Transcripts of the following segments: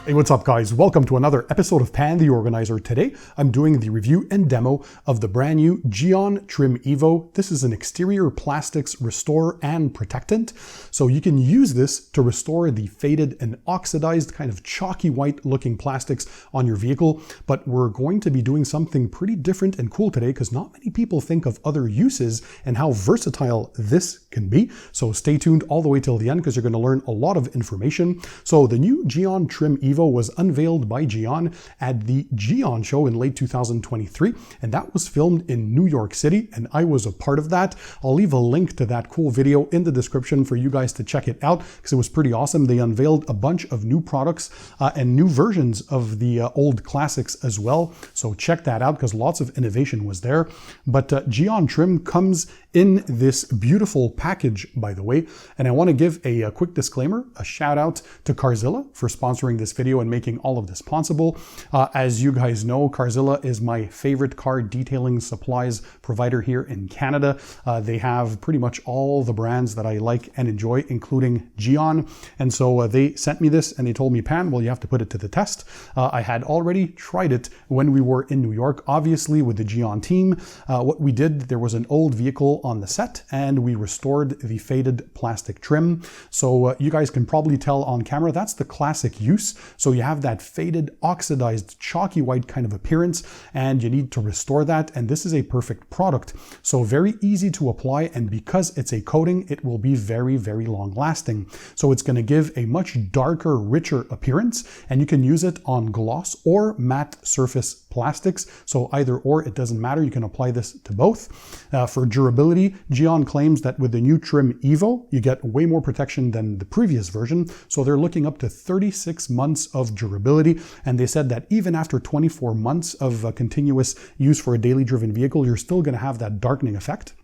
Hey, what's up guys? Welcome to another episode of Pan the Organizer. Today, I'm doing the review and demo of the brand new Gyeon Trim EVO. This is an exterior plastics restorer and protectant. So you can use this to restore the faded and oxidized kind of chalky white looking plastics on your vehicle. But we're going to be doing something pretty different and cool today because not many people think of other uses and how versatile this can be. So stay tuned all the way till the end because you're going to learn a lot of information. So the new Gyeon Trim EVO was unveiled by Gyeon at the Gyeon show in late 2023, and that was filmed in New York City, and I was a part of that. I'll leave a link to that cool video in the description for you guys to check it out because it was pretty awesome. They unveiled a bunch of new products and new versions of the old classics as well, so check that out because lots of innovation was there. But Gyeon Trim comes in this beautiful package, by the way, and I want to give a quick disclaimer, a shout out to Carzilla for sponsoring this video and making all of this possible. As you guys know, Carzilla is my favorite car detailing supplies provider here in Canada. They have pretty much all the brands that I like and enjoy, including Gyeon. And so they sent me this and they told me, Pan, well, you have to put it to the test. I had already tried it when we were in New York, obviously with the Gyeon team. What we did, there was an old vehicle on the set and we restored the faded plastic trim. So you guys can probably tell on camera, that's the classic use. So you have that faded, oxidized, chalky white kind of appearance, and you need to restore that. And this is a perfect product. So very easy to apply. And because it's a coating, it will be very, very long lasting. So it's going to give a much darker, richer appearance, and you can use it on gloss or matte surface plastics. So either or, it doesn't matter. You can apply this to both. For durability, Gyeon claims that with the new Trim EVO, you get way more protection than the previous version. So they're looking up to 36 months of durability. And they said that even after 24 months of continuous use for a daily driven vehicle, you're still going to have that darkening effect.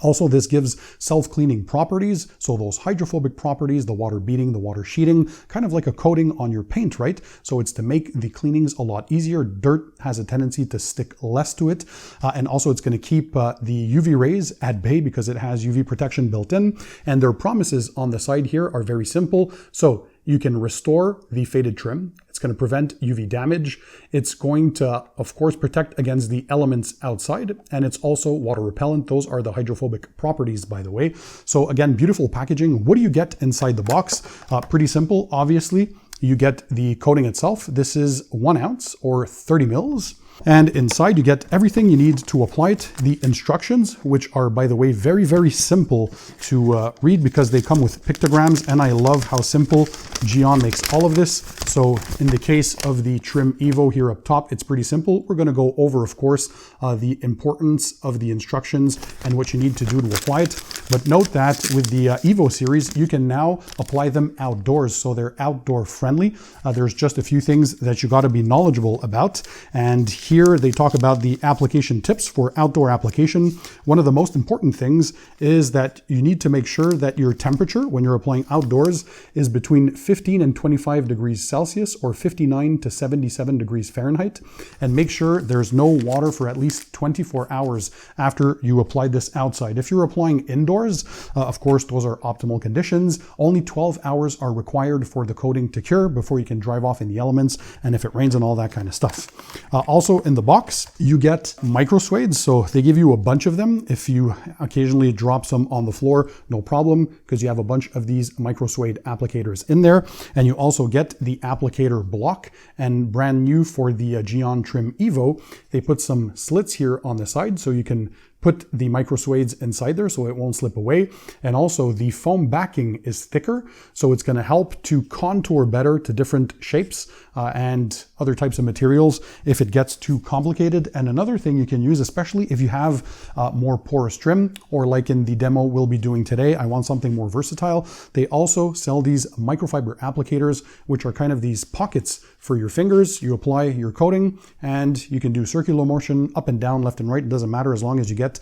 Also, this gives self-cleaning properties, so those hydrophobic properties, the water beading, the water sheeting, kind of like a coating on your paint, right? So it's to make the cleanings a lot easier. Dirt has a tendency to stick less to it. And also it's going to keep the UV rays at bay because it has UV protection built in. And their promises on the side here are very simple. So you can restore the faded trim. It's going to prevent UV damage. It's going to, of course, protect against the elements outside. And it's also water repellent. Those are the hydrophobic properties, by the way. So again, beautiful packaging. What do you get inside the box? Pretty simple, obviously. You get the coating itself. This is 1 ounce or 30 mils. And inside you get everything you need to apply it. The instructions, which are, by the way, very, very simple to read because they come with pictograms. And I love how simple Gyeon makes all of this. So in the case of the Trim EVO here up top, it's pretty simple. We're going to go over, of course, the importance of the instructions and what you need to do to apply it. But note that with the EVO series, you can now apply them outdoors. So they're outdoor friendly. There's just a few things that you got to be knowledgeable about. And here they talk about the application tips for outdoor application. One of the most important things is that you need to make sure that your temperature when you're applying outdoors is between 15 and 25 degrees Celsius or 59 to 77 degrees Fahrenheit. And make sure there's no water for at least 24 hours after you apply this outside. If you're applying indoors, of course, those are optimal conditions. Only 12 hours are required for the coating to cure before you can drive off in the elements and if it rains and all that kind of stuff. Also in the box, you get micro suedes. So they give you a bunch of them. If you occasionally drop some on the floor, no problem, because you have a bunch of these micro suede applicators in there. And you also get the applicator block. And brand new for the Gyeon Trim EVO, they put some slits here on the side so you can put the micro suedes inside there so it won't slip away. And also the foam backing is thicker, so it's going to help to contour better to different shapes and other types of materials if it gets too complicated. And another thing you can use, especially if you have more porous trim, or like in the demo we'll be doing today, I want something more versatile. They also sell these microfiber applicators, which are kind of these pockets for your fingers. You apply your coating and you can do circular motion up and down, left and right. It doesn't matter as long as you get get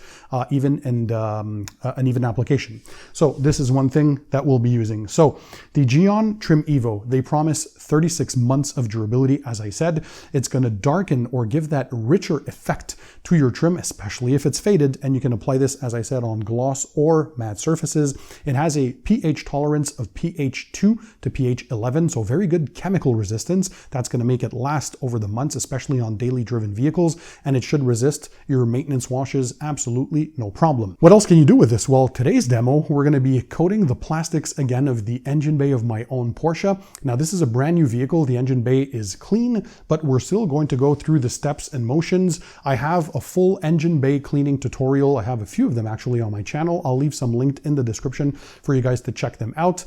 even and an even application. So this is one thing that we'll be using. So the Gyeon Trim EVO, they promise 36 months of durability. As I said, it's going to darken or give that richer effect to your trim, especially if it's faded, and you can apply this, as I said, on gloss or matte surfaces. It has a pH tolerance of pH 2 to pH 11, so very good chemical resistance. That's going to make it last over the months, especially on daily driven vehicles, and it should resist your maintenance washes absolutely no problem. What else can you do with this? Well, today's demo, we're going to be coating the plastics again of the engine bay of my own Porsche. Now, this is a brand new vehicle. The engine bay is clean, but we're still going to go through the steps and motions. I have a full engine bay cleaning tutorial. I have a few of them actually on my channel. I'll leave some linked in the description for you guys to check them out.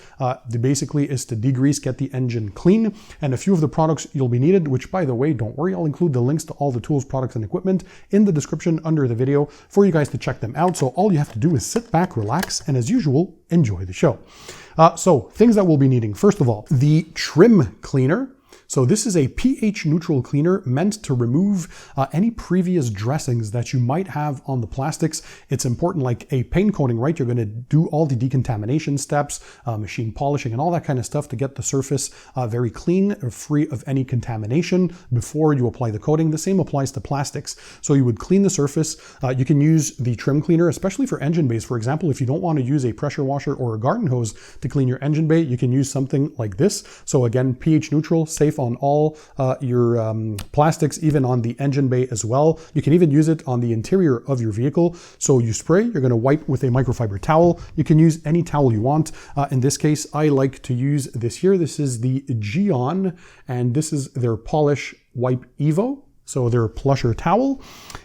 Basically is to degrease, get the engine clean, and a few of the products you'll be needed, which, by the way, don't worry, I'll include the links to all the tools, products, and equipment in the description under the video for you guys to check them out. So all you have to do is sit back, relax, and as usual, enjoy the show. So things that we'll be needing. First of all, the trim cleaner. So this is a pH neutral cleaner meant to remove any previous dressings that you might have on the plastics. It's important, like a paint coating, right? You're going to do all the decontamination steps, machine polishing and all that kind of stuff to get the surface very clean, free of any contamination before you apply the coating. The same applies to plastics. So you would clean the surface. You can use the trim cleaner, especially for engine bays. For example, if you don't want to use a pressure washer or a garden hose to clean your engine bay, you can use something like this. So again, pH neutral, safe on all your plastics, even on the engine bay as well. You can even use it on the interior of your vehicle. So you spray, you're going to wipe with a microfiber towel. You can use any towel you want. In this case, I like to use this here. This is the Gyeon, and this is their Polish Wipe EVO. So their plusher towel.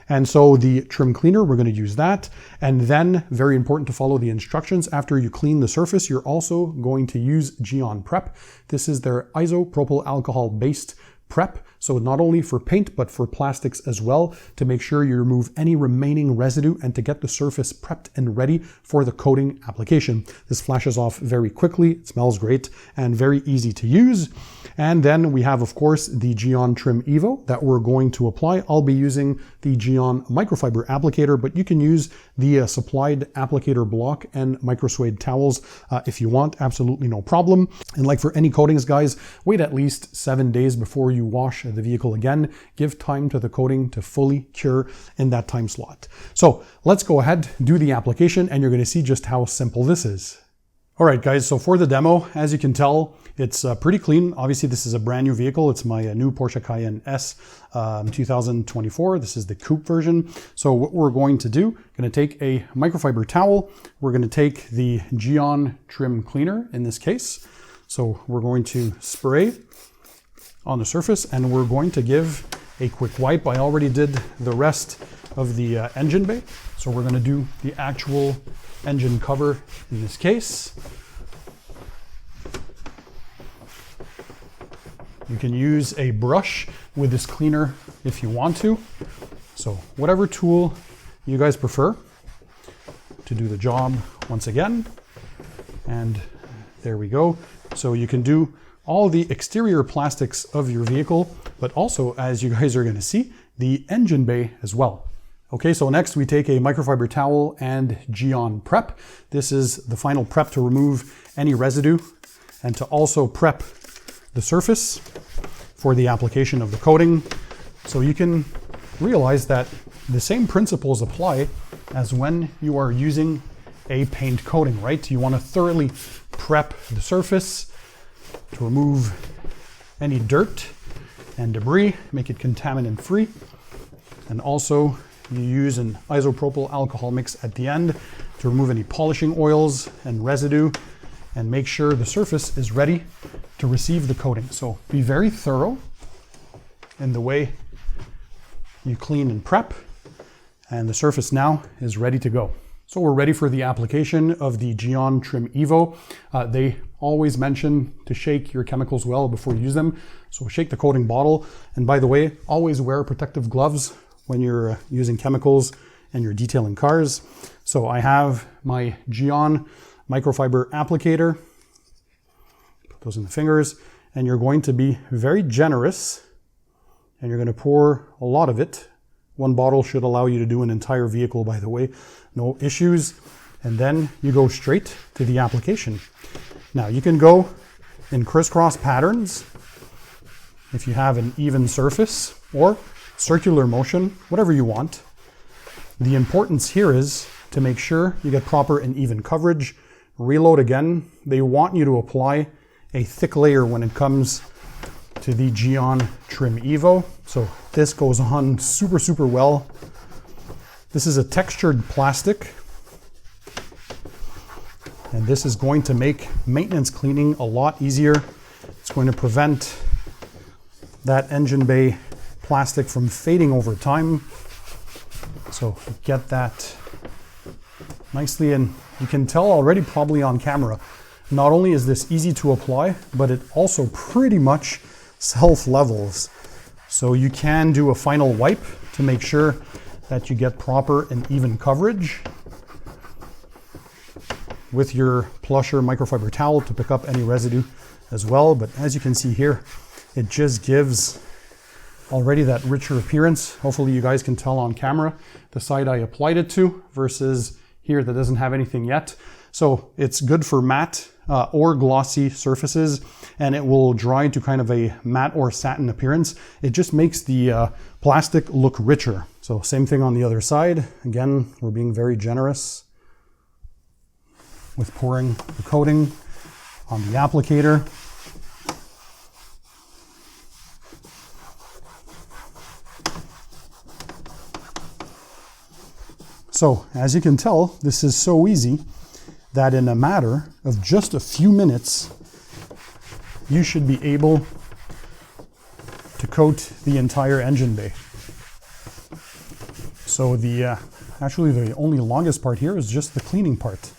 And so the trim cleaner, we're going to use that. And then, very important to follow the instructions. After you clean the surface, you're also going to use Gyeon Prep. This is their isopropyl alcohol based prep. So not only for paint, but for plastics as well, to make sure you remove any remaining residue and to get the surface prepped and ready for the coating application. This flashes off very quickly, it smells great, and very easy to use. And then we have, of course, the Gyeon Trim EVO that we're going to apply. I'll be using the Gyeon microfiber applicator, but you can use the supplied applicator block and microsuede towels if you want, absolutely no problem. And like for any coatings, guys, wait at least 7 days before you wash the vehicle again. Give time to the coating to fully cure in that time slot. So let's go ahead, do the application, and you're going to see just how simple this is. All right, guys, so for the demo, as you can tell, it's pretty clean. Obviously, this is a brand new vehicle. It's my new Porsche Cayenne S 2024. This is the coupe version. So what we're going to do, going to take a microfiber towel. We're going to take the Gyeon Trim Cleaner in this case. So we're going to spray on the surface, and we're going to give a quick wipe. I already did the rest of the engine bay. So we're going to do the actual engine cover in this case. You can use a brush with this cleaner if you want to. So whatever tool you guys prefer to do the job once again. And there we go. So you can do all the exterior plastics of your vehicle, but also, as you guys are going to see, the engine bay as well. Okay, so next we take a microfiber towel and Gyeon Prep. This is the final prep to remove any residue and to also prep the surface for the application of the coating. So you can realize that the same principles apply as when you are using a paint coating, right? You want to thoroughly prep the surface to remove any dirt and debris, make it contaminant free. And also you use an isopropyl alcohol mix at the end to remove any polishing oils and residue and make sure the surface is ready to receive the coating. So be very thorough in the way you clean and prep, and the surface now is ready to go. So we're ready for the application of the Gyeon Trim EVO. They always mention to shake your chemicals well before you use them. So shake the coating bottle. And by the way, always wear protective gloves when you're using chemicals and you're detailing cars. So I have my Gyeon microfiber applicator. Put those in the fingers, and you're going to be very generous, and you're going to pour a lot of it One bottle should allow you to do an entire vehicle, by the way. No issues. And then you go straight to the application. Now you can go in crisscross patterns if you have an even surface, or circular motion, whatever you want. The importance here is to make sure you get proper and even coverage. Reload again. They want you to apply a thick layer when it comes to the Gyeon Trim EVO. So this goes on super, super well. This is a textured plastic, and this is going to make maintenance cleaning a lot easier. It's going to prevent that engine bay plastic from fading over time. So get that nicely, and you can tell already probably on camera, not only is this easy to apply, but it also pretty much self-levels. So you can do a final wipe to make sure that you get proper and even coverage with your plusher microfiber towel to pick up any residue as well. But as you can see here, it just gives already that richer appearance. Hopefully you guys can tell on camera the side I applied it to versus here that doesn't have anything yet. So it's good for matte or glossy surfaces, and it will dry to kind of a matte or satin appearance. It just makes the plastic look richer. So same thing on the other side. Again, we're being very generous with pouring the coating on the applicator. So as you can tell, this is so easy that in a matter of just a few minutes, you should be able to coat the entire engine bay. So actually the only longest part here is just the cleaning part,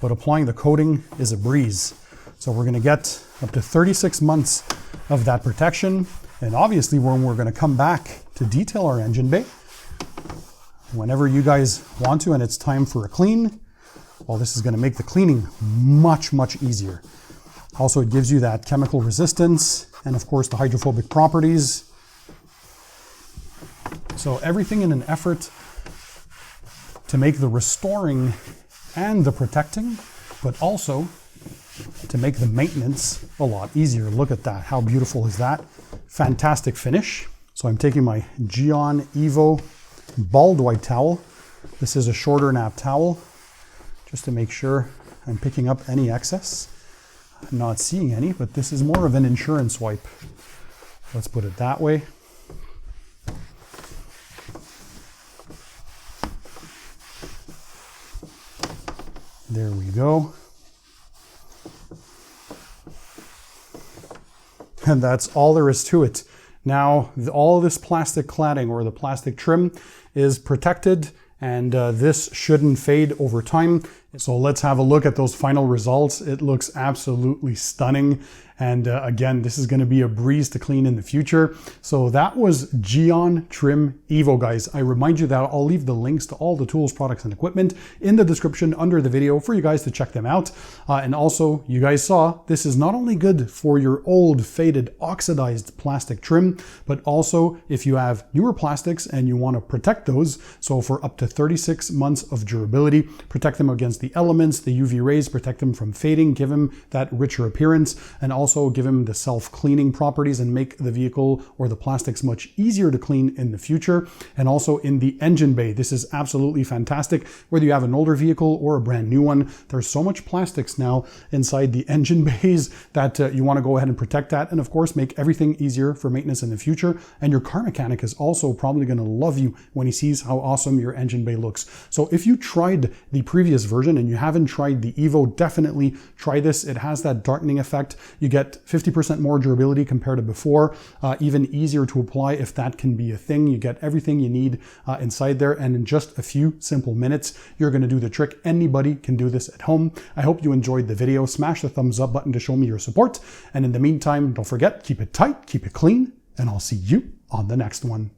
but applying the coating is a breeze. So we're gonna get up to 36 months of that protection. And obviously when we're gonna come back to detail our engine bay, whenever you guys want to and it's time for a clean, well, this is going to make the cleaning much, much easier. Also, it gives you that chemical resistance and of course the hydrophobic properties. So everything in an effort to make the restoring and the protecting, but also to make the maintenance a lot easier. Look at that. How beautiful is that? Fantastic finish. So I'm taking my Gyeon EVO bald white towel. This is a shorter nap towel, just to make sure I'm picking up any excess. I'm not seeing any, but this is more of an insurance wipe. Let's put it that way. There we go. And that's all there is to it. Now, all this plastic cladding or the plastic trim is protected, and this shouldn't fade over time. So let's have a look at those final results. It looks absolutely stunning. And again, this is going to be a breeze to clean in the future. So that was Gyeon Trim EVO, guys. I remind you that I'll leave the links to all the tools, products, and equipment in the description under the video for you guys to check them out. And also, you guys saw, this is not only good for your old, faded, oxidized plastic trim, but also if you have newer plastics and you want to protect those, so for up to 36 months of durability, protect them against the elements, the UV rays, protect them from fading, give them that richer appearance, and also give them the self-cleaning properties and make the vehicle or the plastics much easier to clean in the future. And also in the engine bay, this is absolutely fantastic. Whether you have an older vehicle or a brand new one, there's so much plastics now inside the engine bays that you want to go ahead and protect that. And of course, make everything easier for maintenance in the future. And your car mechanic is also probably going to love you when he sees how awesome your engine bay looks. So if you tried the previous version and you haven't tried the EVO, definitely try this. It has that darkening effect. You get 50% more durability compared to before, even easier to apply if that can be a thing. You get everything you need inside there, and in just a few simple minutes, you're going to do the trick. Anybody can do this at home. I hope you enjoyed the video. Smash the thumbs up button to show me your support. And in the meantime, don't forget, keep it tight, keep it clean, and I'll see you on the next one.